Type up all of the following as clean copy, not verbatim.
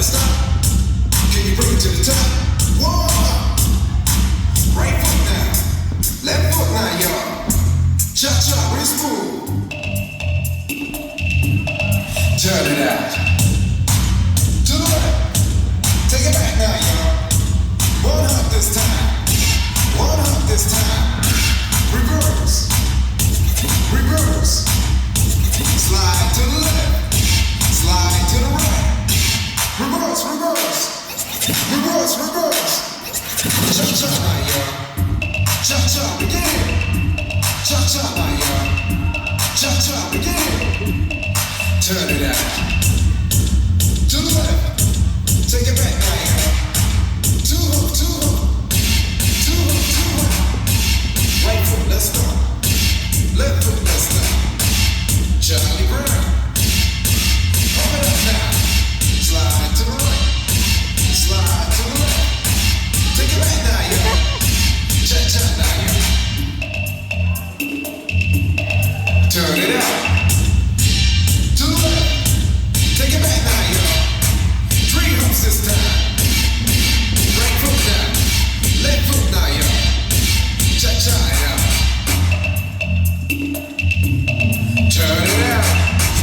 stop? Can you bring it to the top? Whoa! Right foot now, left foot now, y'all. Cha-cha, real smooth. Turn it out. To the left. Take it back now, y'all. One hop this time. One hop this time. Reverse. Reverse. Slide to the left. Slide to the right. Reverse, reverse. Reverse, reverse. Cha-cha now, y'all. Cha-cha, begin. Cha-cha now, y'all. Cha-cha, begin. Turn it out. To the left. Take it back now, y'all. Two hook, two hook. Two hook, two hook. Right foot, let's start. Left foot, let's start. Charlie Brown. Pump it up now. Slide to the right. Slide to the left. Take it back now, y'all. Cha-cha now, y'all. Turn it out. To the left. Take it back now, y'all. Three hooks this time. Right foot down. Left foot now, y'all. Cha-cha it out. Turn it out.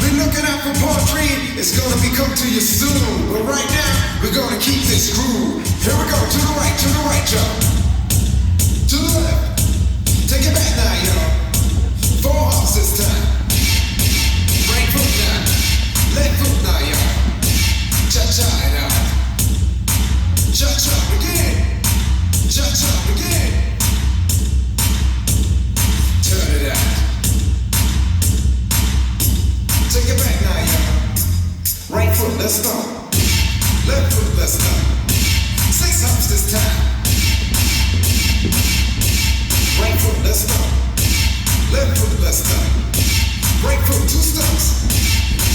We're looking out for part 3. It's gonna be come to you soon. But right now, we're gonna keep this groove. Here we go. To the right, y'all. To the left. Take it back now, y'all. 4 hops this time. Right foot down. Left foot now, y'all. Cha-cha it out. Cha-cha begin. Cha-cha begin. Turn it out. Take it back now, y'all. Right foot, let's start. Left foot, let's start. 6 hops this time. Right foot, let's start. Left foot, let's start. Right foot, 2 stumps.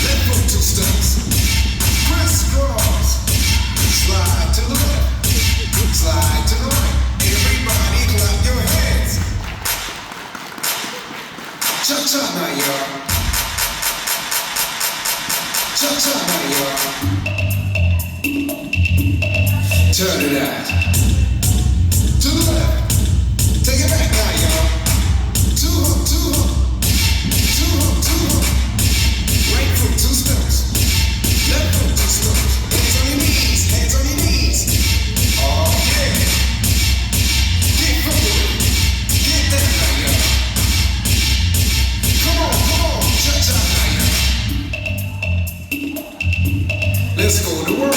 Left foot, 2 stumps. Crisscross. Slide to the left. Slide to the right. Everybody clap your hands. Cha-cha now, y'all. Cha-cha now, y'all. Turn it out. To the left. Take it back now, y'all. 2 hook, 2 hook. 2 hook, 2 hook. Right foot, 2 stumps. Left foot, 2 stumps. Hands on your knees. Hands on your knees. Oh, yeah. Get funky. Get that now, y'all. Come on. Cha-cha now, y'all. Let's go to work.